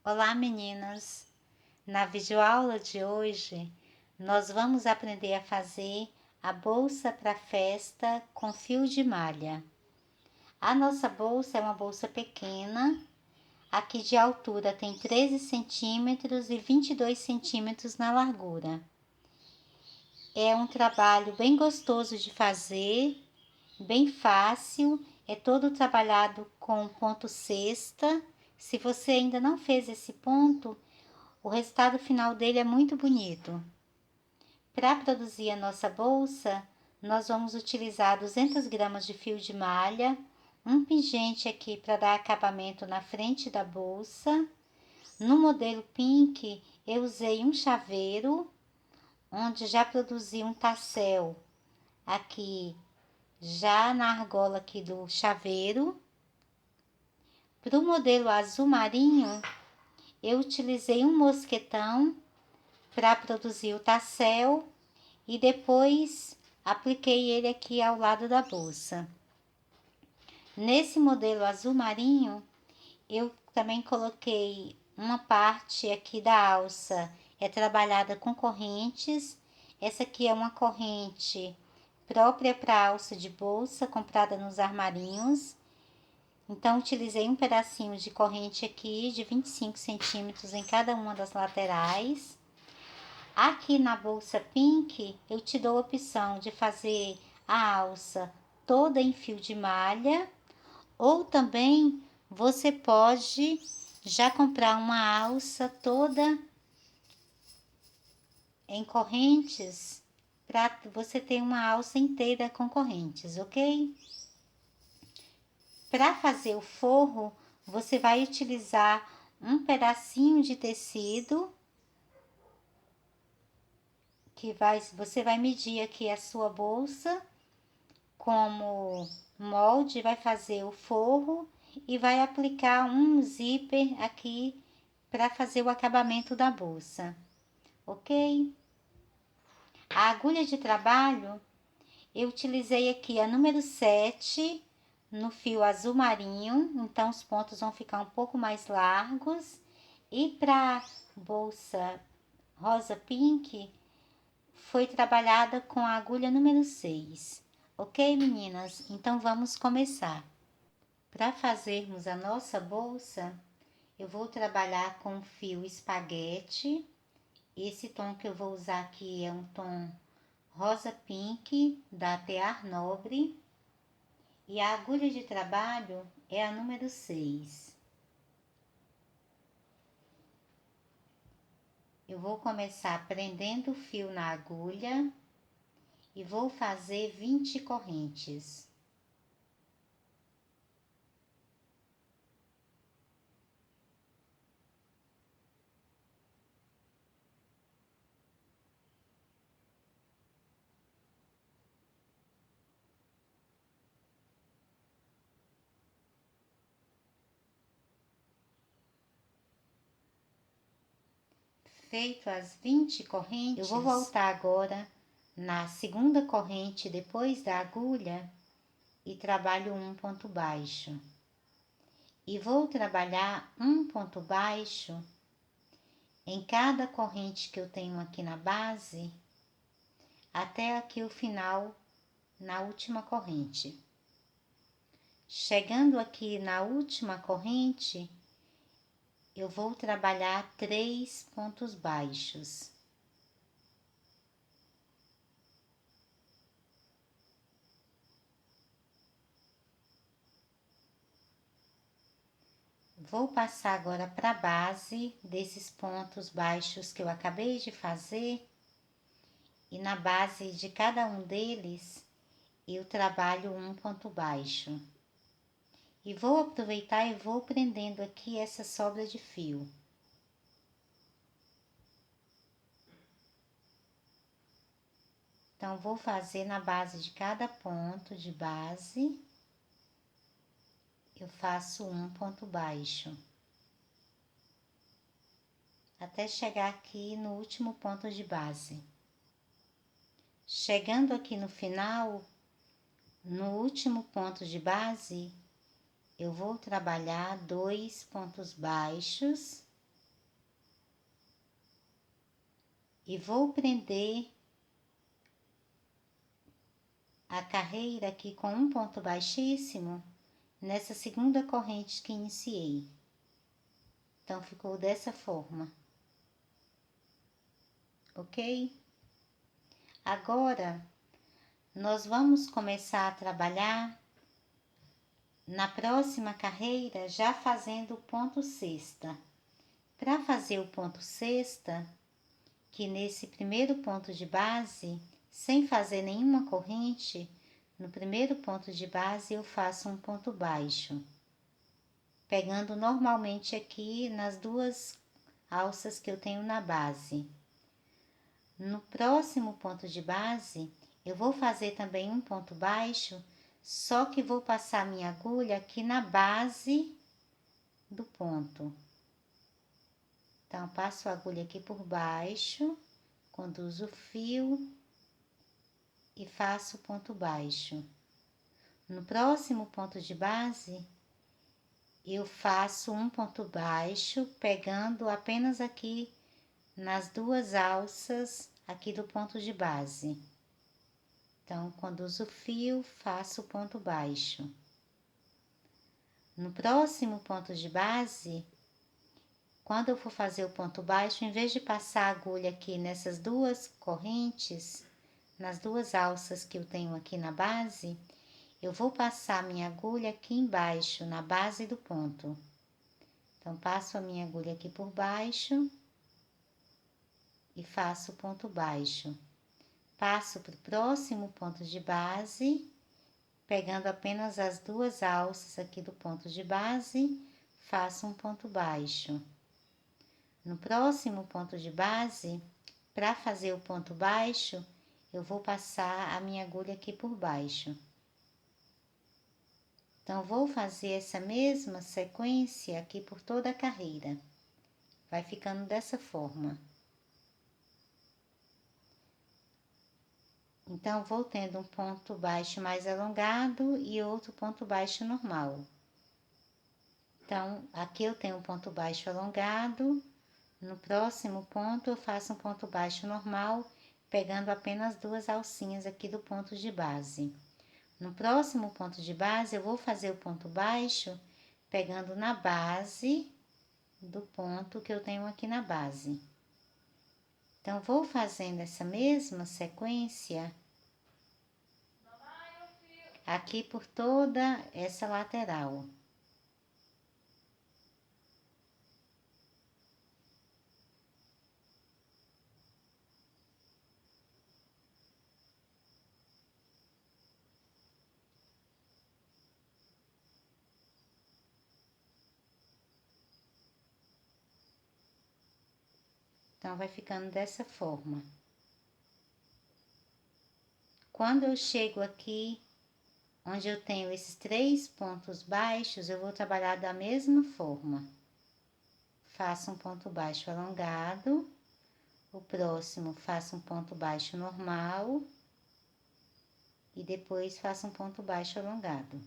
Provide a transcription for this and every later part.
Olá meninas! Na videoaula de hoje nós vamos aprender a fazer a bolsa para festa com fio de malha. A nossa bolsa é uma bolsa pequena, aqui de altura tem 13 centímetros e 22 centímetros na largura. É um trabalho bem gostoso de fazer, bem fácil, é todo trabalhado com ponto cesta. Se você ainda não fez esse ponto, o resultado final dele é muito bonito. Para produzir a nossa bolsa, nós vamos utilizar 200 gramas de fio de malha, um pingente aqui para dar acabamento na frente da bolsa. No modelo Pink, eu usei um chaveiro, onde já produzi um tassel aqui, já na argola aqui do chaveiro. Para o modelo azul marinho, eu utilizei um mosquetão para produzir o tassel e depois apliquei ele aqui ao lado da bolsa. Nesse modelo azul marinho, eu também coloquei uma parte aqui da alça, é trabalhada com correntes. Essa aqui é uma corrente própria para alça de bolsa, comprada nos armarinhos. Então, utilizei um pedacinho de corrente aqui de 25 centímetros em cada uma das laterais. Aqui na bolsa Pink, eu te dou a opção de fazer a alça toda em fio de malha, ou também você pode já comprar uma alça toda em correntes, para você ter uma alça inteira com correntes, ok? Para fazer o forro, você vai utilizar um pedacinho de tecido você vai medir aqui a sua bolsa como molde, vai fazer o forro e vai aplicar um zíper aqui para fazer o acabamento da bolsa, ok? A agulha de trabalho, eu utilizei aqui a número 7 no fio azul marinho, então os pontos vão ficar um pouco mais largos. E para bolsa rosa pink, foi trabalhada com a agulha número 6. Ok, meninas? Então vamos começar. Para fazermos a nossa bolsa, eu vou trabalhar com fio espaguete. Esse tom que eu vou usar aqui é um tom rosa pink da Tear Nobre. E a agulha de trabalho é a número 6. Eu vou começar prendendo o fio na agulha e vou fazer 20 correntes. Feito as 20 correntes, eu vou voltar agora na segunda corrente depois da agulha e trabalho um ponto baixo. E vou trabalhar um ponto baixo em cada corrente que eu tenho aqui na base, até aqui o final, na última corrente. Chegando aqui na última corrente, eu vou trabalhar 3 pontos baixos. Vou passar agora para a base desses pontos baixos que eu acabei de fazer, e na base de cada um deles eu trabalho um ponto baixo. E vou aproveitar e vou prendendo aqui essa sobra de fio. Então, vou fazer na base de cada ponto de base, eu faço um ponto baixo. Até chegar aqui no último ponto de base. Chegando aqui no final, no último ponto de base, eu vou trabalhar 2 pontos baixos e vou prender a carreira aqui com um ponto baixíssimo nessa segunda corrente que iniciei. Então, ficou dessa forma, ok? Agora, nós vamos começar a trabalhar na próxima carreira já fazendo o ponto sexta. Para fazer o ponto sexta, que nesse primeiro ponto de base, sem fazer nenhuma corrente, no primeiro ponto de base eu faço um ponto baixo, pegando normalmente aqui nas duas alças que eu tenho na base. No próximo ponto de base, eu vou fazer também um ponto baixo, só que vou passar minha agulha aqui na base do ponto. Então, passo a agulha aqui por baixo, conduzo o fio e faço ponto baixo. No próximo ponto de base, eu faço um ponto baixo, pegando apenas aqui nas duas alças aqui do ponto de base. Então, conduzo o fio, faço ponto baixo. No próximo ponto de base, quando eu for fazer o ponto baixo, em vez de passar a agulha aqui nessas duas correntes, nas duas alças que eu tenho aqui na base, eu vou passar minha agulha aqui embaixo, na base do ponto. Então, passo a minha agulha aqui por baixo e faço ponto baixo. Passo para o próximo ponto de base, pegando apenas as duas alças aqui do ponto de base, faço um ponto baixo. No próximo ponto de base, para fazer o ponto baixo, eu vou passar a minha agulha aqui por baixo. Então, vou fazer essa mesma sequência aqui por toda a carreira. Vai ficando dessa forma. Então, vou tendo um ponto baixo mais alongado e outro ponto baixo normal. Então, aqui eu tenho um ponto baixo alongado. No próximo ponto, eu faço um ponto baixo normal, pegando apenas duas alcinhas aqui do ponto de base. No próximo ponto de base, eu vou fazer o ponto baixo, pegando na base do ponto que eu tenho aqui na base. Então, vou fazendo essa mesma sequência aqui por toda essa lateral. Então, vai ficando dessa forma. Quando eu chego aqui, onde eu tenho esses 3 pontos baixos, eu vou trabalhar da mesma forma. Faço um ponto baixo alongado, o próximo faço um ponto baixo normal e depois faço um ponto baixo alongado.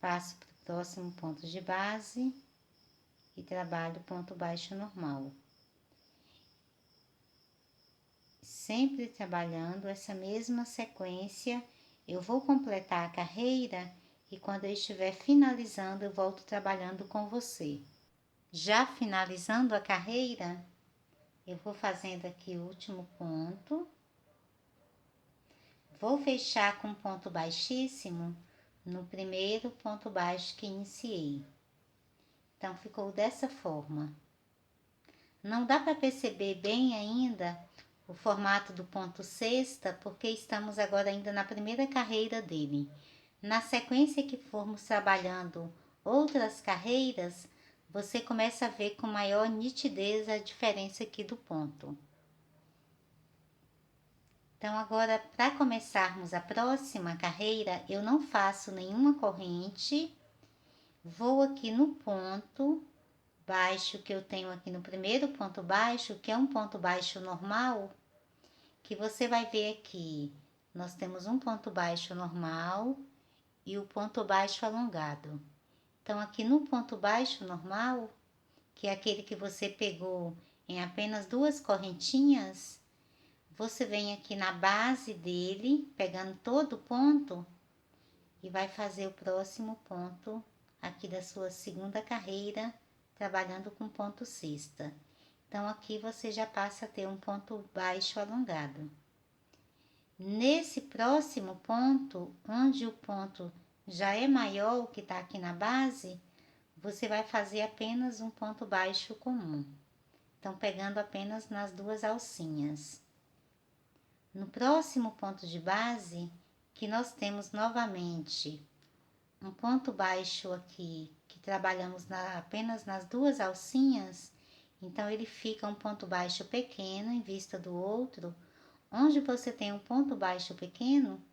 Passo para o próximo ponto de base e trabalho ponto baixo normal. Sempre trabalhando essa mesma sequência, eu vou completar a carreira e quando eu estiver finalizando, eu volto trabalhando com você. Já finalizando a carreira, eu vou fazendo aqui o último ponto. Vou fechar com ponto baixíssimo no primeiro ponto baixo que iniciei. Então, ficou dessa forma. Não dá para perceber bem ainda o formato do ponto sexta, porque estamos agora ainda na primeira carreira dele. Na sequência que formos trabalhando outras carreiras, você começa a ver com maior nitidez a diferença aqui do ponto. Então, agora, para começarmos a próxima carreira, eu não faço nenhuma corrente, vou aqui no ponto baixo que eu tenho aqui no primeiro ponto baixo, que é um ponto baixo normal, que você vai ver aqui, nós temos um ponto baixo normal e o ponto baixo alongado. Então, aqui no ponto baixo normal, que é aquele que você pegou em apenas 2 correntinhas, você vem aqui na base dele, pegando todo o ponto, e vai fazer o próximo ponto aqui da sua segunda carreira, trabalhando com ponto sexta. Então, aqui você já passa a ter um ponto baixo alongado. Nesse próximo ponto, onde o ponto já é maior, o que está aqui na base, você vai fazer apenas um ponto baixo comum. Então, pegando apenas nas 2 alcinhas. No próximo ponto de base, que nós temos novamente um ponto baixo aqui, que trabalhamos apenas nas 2 alcinhas, então ele fica um ponto baixo pequeno em vista do outro. Onde você tem um ponto baixo pequeno,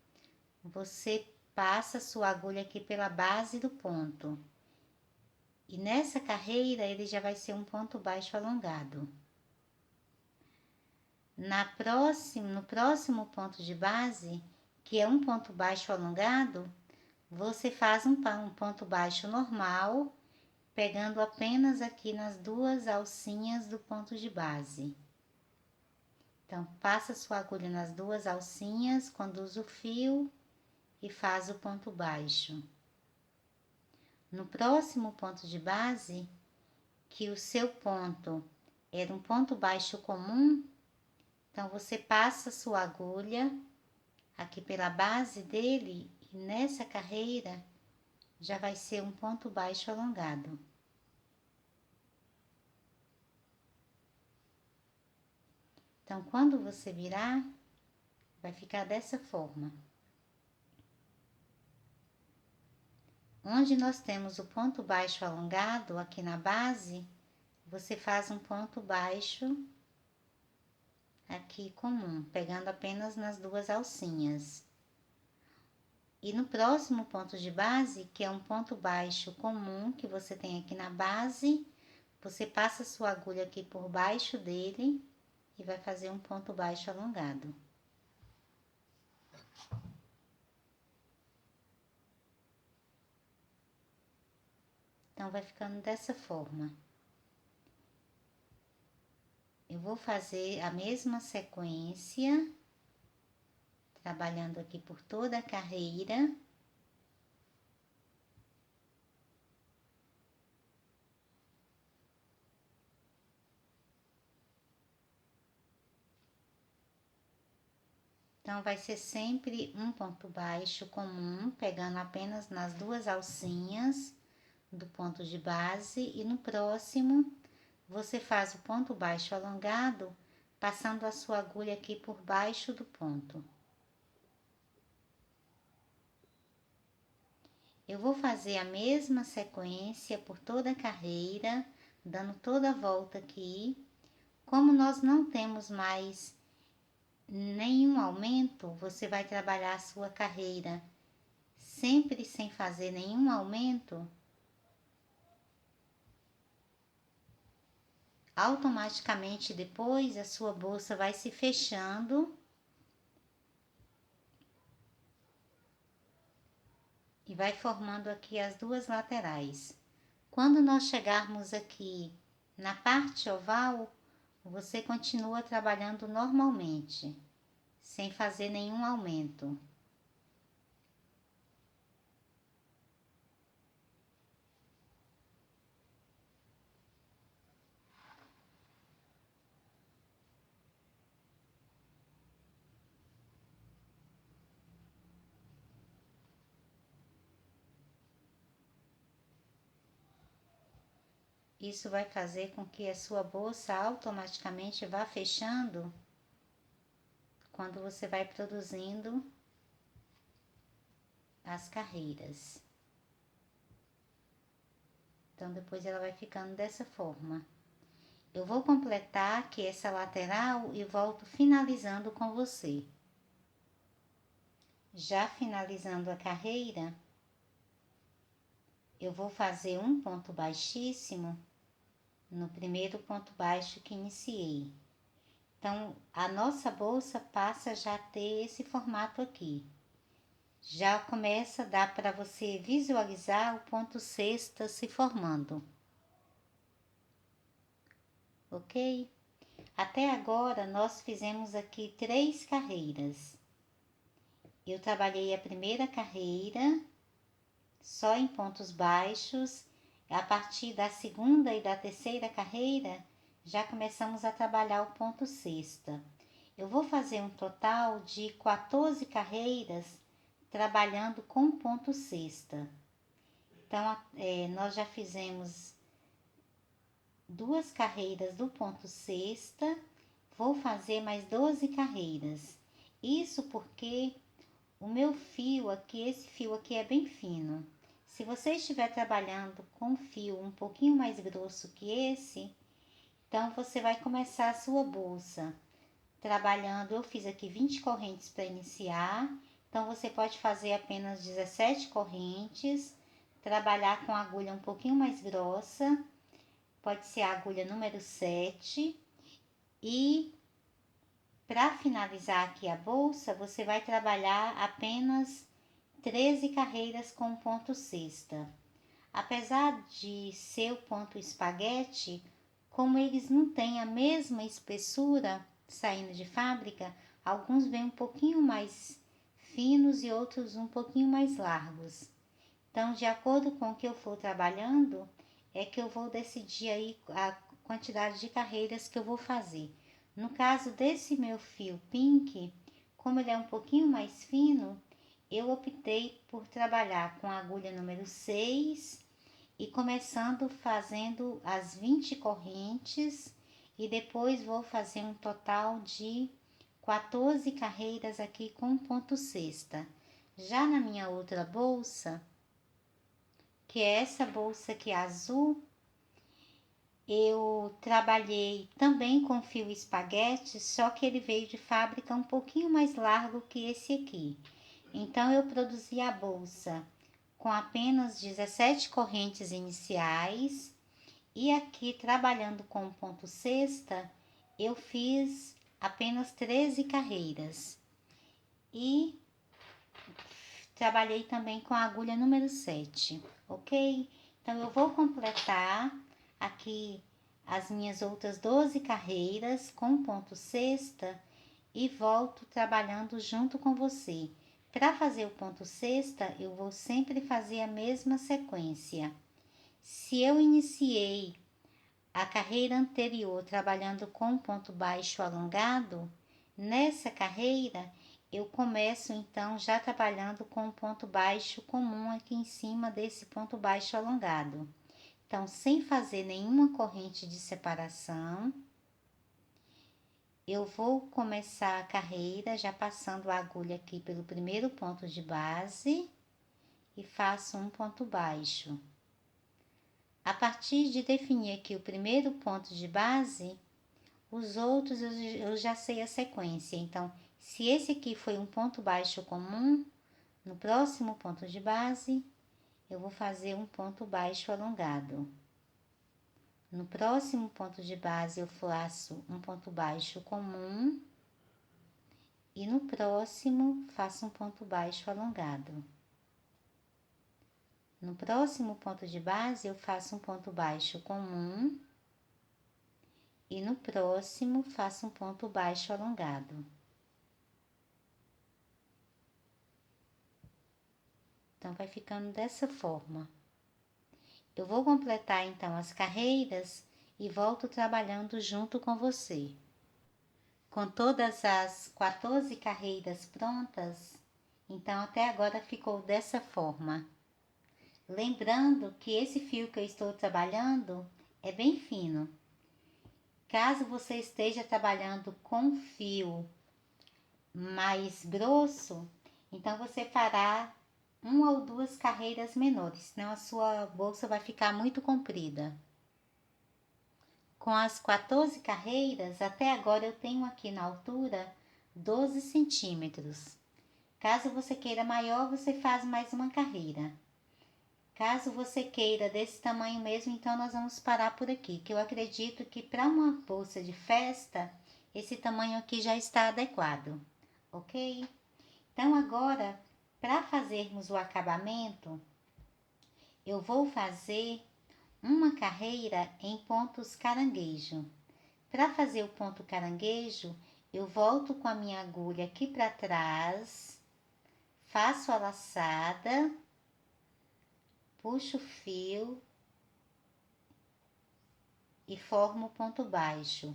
você passa a sua agulha aqui pela base do ponto. E nessa carreira ele já vai ser um ponto baixo alongado. No próximo ponto de base, que é um ponto baixo alongado, você faz um ponto baixo normal, pegando apenas aqui nas 2 alcinhas do ponto de base. Então, passa sua agulha nas 2 alcinhas, conduz o fio e faz o ponto baixo. No próximo ponto de base, que o seu ponto era um ponto baixo comum, então você passa sua agulha aqui pela base dele e nessa carreira já vai ser um ponto baixo alongado. Então, quando você virar, vai ficar dessa forma. Onde nós temos o ponto baixo alongado aqui na base, você faz um ponto baixo aqui comum, pegando apenas nas 2 alcinhas. E no próximo ponto de base, que é um ponto baixo comum que você tem aqui na base, você passa sua agulha aqui por baixo dele e vai fazer um ponto baixo alongado. Então, vai ficando dessa forma. Eu vou fazer a mesma sequência, trabalhando aqui por toda a carreira. Então, vai ser sempre um ponto baixo comum, pegando apenas nas 2 alcinhas do ponto de base, e no próximo você faz o ponto baixo alongado, passando a sua agulha aqui por baixo do ponto. Eu vou fazer a mesma sequência por toda a carreira, dando toda a volta aqui. Como nós não temos mais nenhum aumento, você vai trabalhar a sua carreira sempre sem fazer nenhum aumento. Automaticamente depois a sua bolsa vai se fechando e vai formando aqui as 2 laterais. Quando nós chegarmos aqui na parte oval, você continua trabalhando normalmente, sem fazer nenhum aumento. Isso vai fazer com que a sua bolsa automaticamente vá fechando quando você vai produzindo as carreiras. Então, depois ela vai ficando dessa forma. Eu vou completar aqui essa lateral e volto finalizando com você. Já finalizando a carreira, eu vou fazer um ponto baixíssimo no primeiro ponto baixo que iniciei. Então, a nossa bolsa passa já a ter esse formato aqui. já começa a dar para você visualizar o ponto cesta se formando, ok? Até agora nós fizemos aqui 3 carreiras. Eu trabalhei a primeira carreira só em pontos baixos. A partir da segunda e da terceira carreira já começamos a trabalhar o ponto cesta. Eu vou fazer um total de 14 carreiras trabalhando com ponto cesta. Então, nós já fizemos 2 carreiras do ponto cesta, vou fazer mais 12 carreiras. Isso porque o meu fio aqui, esse fio aqui é bem fino. Se você estiver trabalhando com fio um pouquinho mais grosso que esse, então você vai começar a sua bolsa trabalhando. Eu fiz aqui 20 correntes para iniciar, então você pode fazer apenas 17 correntes, trabalhar com a agulha um pouquinho mais grossa, pode ser a agulha número 7, e para finalizar aqui a bolsa, você vai trabalhar apenas 13 carreiras com ponto cesta. Apesar de ser o ponto espaguete, como eles não têm a mesma espessura saindo de fábrica, alguns vêm um pouquinho mais finos e outros um pouquinho mais largos. Então, de acordo com o que eu for trabalhando, é que eu vou decidir aí a quantidade de carreiras que eu vou fazer. No caso desse meu fio pink, como ele é um pouquinho mais fino, eu optei por trabalhar com a agulha número 6 e começando fazendo as 20 correntes, e depois vou fazer um total de 14 carreiras aqui com ponto cesta. Já na minha outra bolsa, que é essa bolsa aqui azul, eu trabalhei também com fio espaguete, só que ele veio de fábrica um pouquinho mais largo que esse aqui. Então eu produzi a bolsa com apenas 17 correntes iniciais, e aqui trabalhando com ponto cesta, eu fiz apenas 13 carreiras. E trabalhei também com a agulha número 7, ok? Então, eu vou completar aqui as minhas outras 12 carreiras com ponto cesta e volto trabalhando junto com você. Para fazer o ponto cesta, eu vou sempre fazer a mesma sequência. Se eu iniciei a carreira anterior trabalhando com ponto baixo alongado, nessa carreira eu começo então já trabalhando com um ponto baixo comum aqui em cima desse ponto baixo alongado. Então, sem fazer nenhuma corrente de separação, eu vou começar a carreira já passando a agulha aqui pelo primeiro ponto de base e faço um ponto baixo. A partir de definir aqui o primeiro ponto de base, os outros eu já sei a sequência. Então, se esse aqui foi um ponto baixo comum, no próximo ponto de base, eu vou fazer um ponto baixo alongado. No próximo ponto de base, eu faço um ponto baixo comum. E no próximo, faço um ponto baixo alongado. No próximo ponto de base, eu faço um ponto baixo comum. E no próximo, faço um ponto baixo alongado. Então, vai ficando dessa forma. Eu vou completar, então, as carreiras e volto trabalhando junto com você. Com todas as 14 carreiras prontas, então, até agora ficou dessa forma. Lembrando que esse fio que eu estou trabalhando é bem fino. Caso você esteja trabalhando com fio mais grosso, então você fará uma ou duas carreiras menores, senão a sua bolsa vai ficar muito comprida. Com as 14 carreiras, até agora eu tenho aqui na altura 12 centímetros. Caso você queira maior, você faz mais uma carreira. Caso você queira desse tamanho mesmo, então nós vamos parar por aqui, que eu acredito que para uma bolsa de festa, esse tamanho aqui já está adequado, ok? Então agora Para fazermos o acabamento, eu vou fazer uma carreira em pontos caranguejo. Para fazer o ponto caranguejo, eu volto com a minha agulha aqui para trás, faço a laçada, puxo o fio e formo o ponto baixo.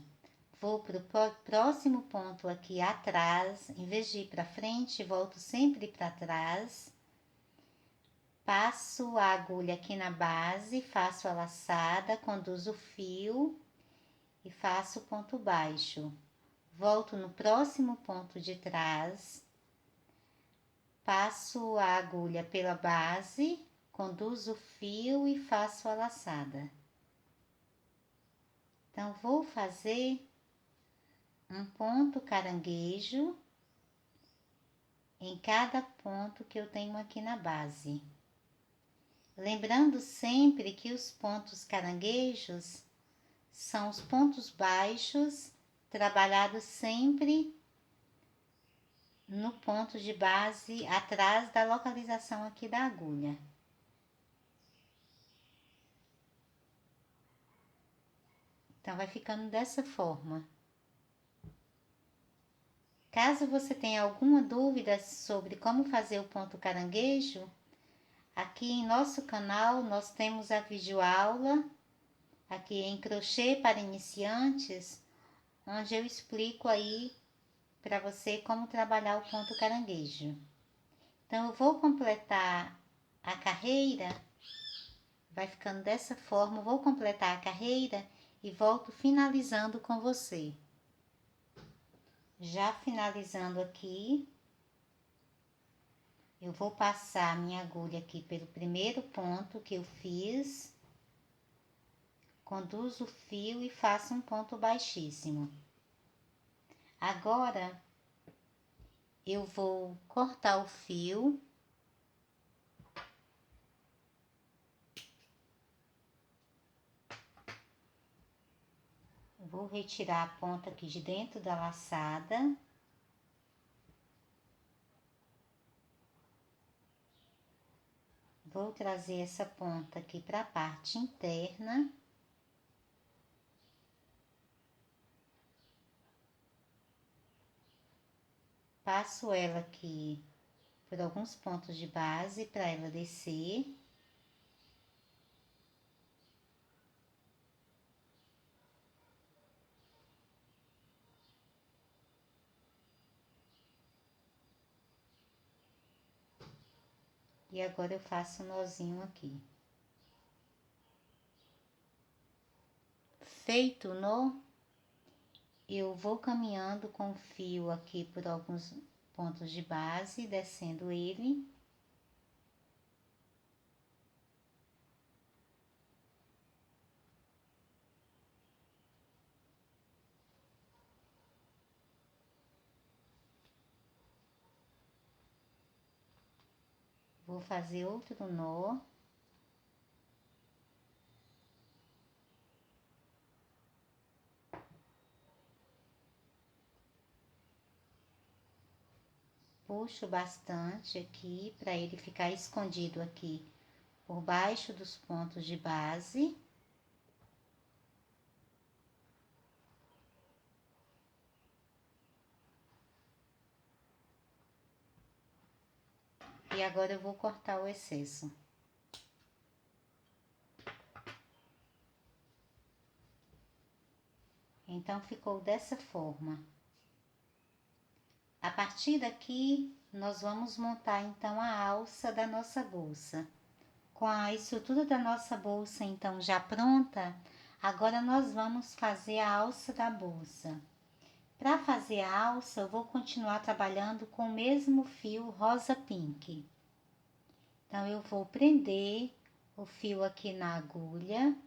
Vou para o próximo ponto aqui atrás, em vez de ir para frente, volto sempre para trás. Passo a agulha aqui na base, faço a laçada, conduzo o fio e faço o ponto baixo. Volto no próximo ponto de trás, passo a agulha pela base, conduzo o fio e faço a laçada. Então, vou fazer um ponto caranguejo em cada ponto que eu tenho aqui na base. Lembrando sempre que os pontos caranguejos são os pontos baixos, trabalhados sempre no ponto de base, atrás da localização aqui da agulha. Então, vai ficando dessa forma. Caso você tenha alguma dúvida sobre como fazer o ponto caranguejo, aqui em nosso canal nós temos a videoaula, aqui em crochê para iniciantes, onde eu explico aí para você como trabalhar o ponto caranguejo. Então, eu vou completar a carreira, vai ficando dessa forma, vou completar a carreira e volto finalizando com você. Já finalizando aqui, eu vou passar minha agulha aqui pelo primeiro ponto que eu fiz, conduzo o fio e faço um ponto baixíssimo. Agora, eu vou cortar o fio. Vou retirar a ponta aqui de dentro da laçada. Vou trazer essa ponta aqui para a parte interna. Passo ela aqui por alguns pontos de base para ela descer. E agora eu faço um nozinho aqui. Feito o nó, eu vou caminhando com o fio aqui por alguns pontos de base, descendo ele. Vou fazer outro nó. Puxo bastante aqui para ele ficar escondido aqui por baixo dos pontos de base. E agora eu vou cortar o excesso. Então, ficou dessa forma. A partir daqui, nós vamos montar então a alça da nossa bolsa. Com a estrutura da nossa bolsa então já pronta, agora nós vamos fazer a alça da bolsa. Para fazer a alça, eu vou continuar trabalhando com o mesmo fio rosa pink. Então, eu vou prender o fio aqui na agulha.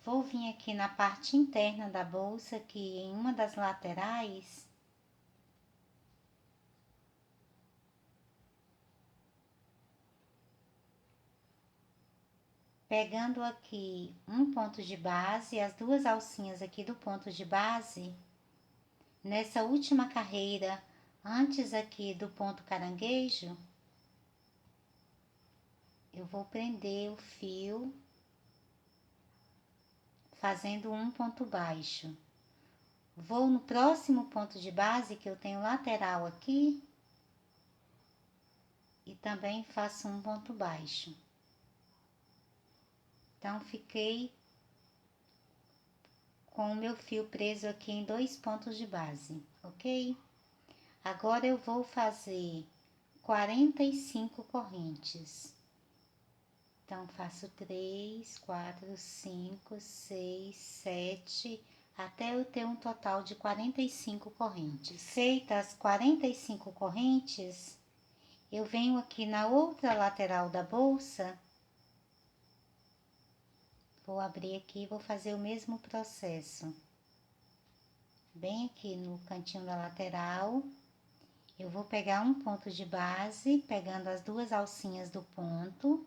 Vou vir aqui na parte interna da bolsa, aqui em uma das laterais. Pegando aqui um ponto de base, as duas alcinhas aqui do ponto de base, nessa última carreira, antes aqui do ponto caranguejo, eu vou prender o fio fazendo um ponto baixo. Vou no próximo ponto de base, que eu tenho lateral aqui, e também faço um ponto baixo. Então, fiquei com o meu fio preso aqui em 2 pontos de base, ok? Agora eu vou fazer 45 correntes. Então, faço 3, 4, 5, 6, 7, até eu ter um total de 45 correntes. Feitas as 45 correntes, eu venho aqui na outra lateral da bolsa, vou abrir aqui e vou fazer o mesmo processo. Bem aqui no cantinho da lateral, eu vou pegar um ponto de base, pegando as 2 alcinhas do ponto.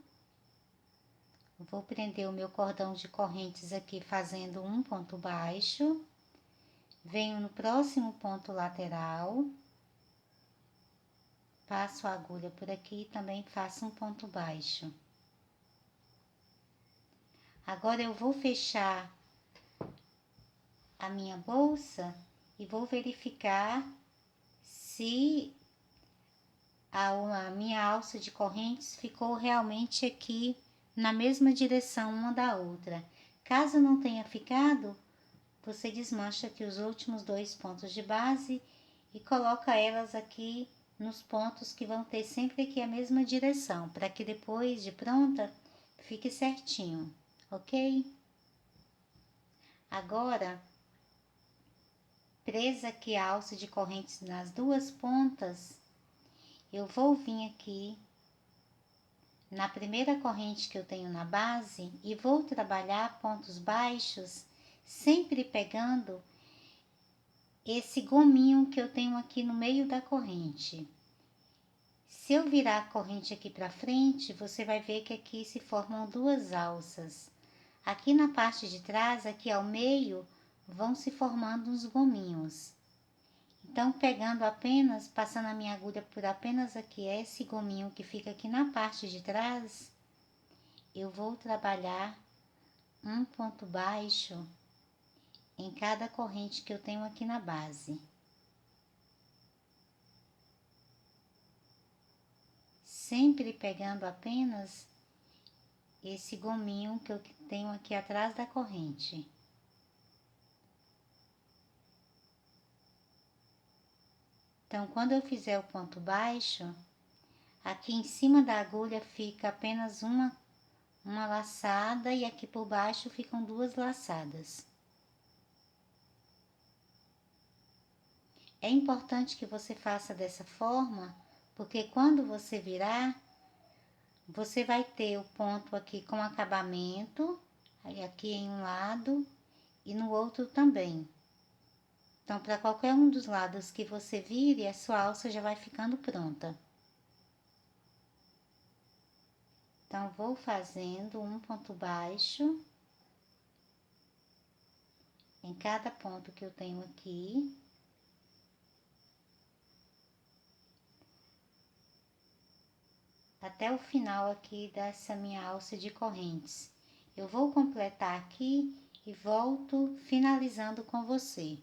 Vou prender o meu cordão de correntes aqui fazendo um ponto baixo. Venho no próximo ponto lateral. Passo a agulha por aqui e também faço um ponto baixo. Agora eu vou fechar a minha bolsa e vou verificar se a minha alça de correntes ficou realmente aqui na mesma direção uma da outra. Caso não tenha ficado, você desmancha aqui os últimos 2 pontos de base e coloca elas aqui nos pontos que vão ter sempre aqui a mesma direção, para que depois de pronta fique certinho, ok? Agora, presa aqui a alça de correntes nas 2 pontas, eu vou vir aqui na primeira corrente que eu tenho na base e vou trabalhar pontos baixos, sempre pegando esse gominho que eu tenho aqui no meio da corrente. Se eu virar a corrente aqui para frente, você vai ver que aqui se formam 2 alças. Aqui na parte de trás, aqui ao meio, vão se formando uns gominhos. Então, pegando apenas, passando a minha agulha por apenas aqui, esse gominho que fica aqui na parte de trás, eu vou trabalhar um ponto baixo em cada corrente que eu tenho aqui na base. Sempre pegando apenas esse gominho que eu tenho aqui atrás da corrente. Então, quando eu fizer o ponto baixo, aqui em cima da agulha fica apenas uma laçada e aqui por baixo ficam 2 laçadas. É importante que você faça dessa forma, porque quando você virar, você vai ter o ponto aqui com acabamento, aí aqui em um lado e no outro também. Então, para qualquer um dos lados que você vire, a sua alça já vai ficando pronta. Então, vou fazendo um ponto baixo em cada ponto que eu tenho aqui. Até o final aqui dessa minha alça de correntes. Eu vou completar aqui e volto finalizando com você.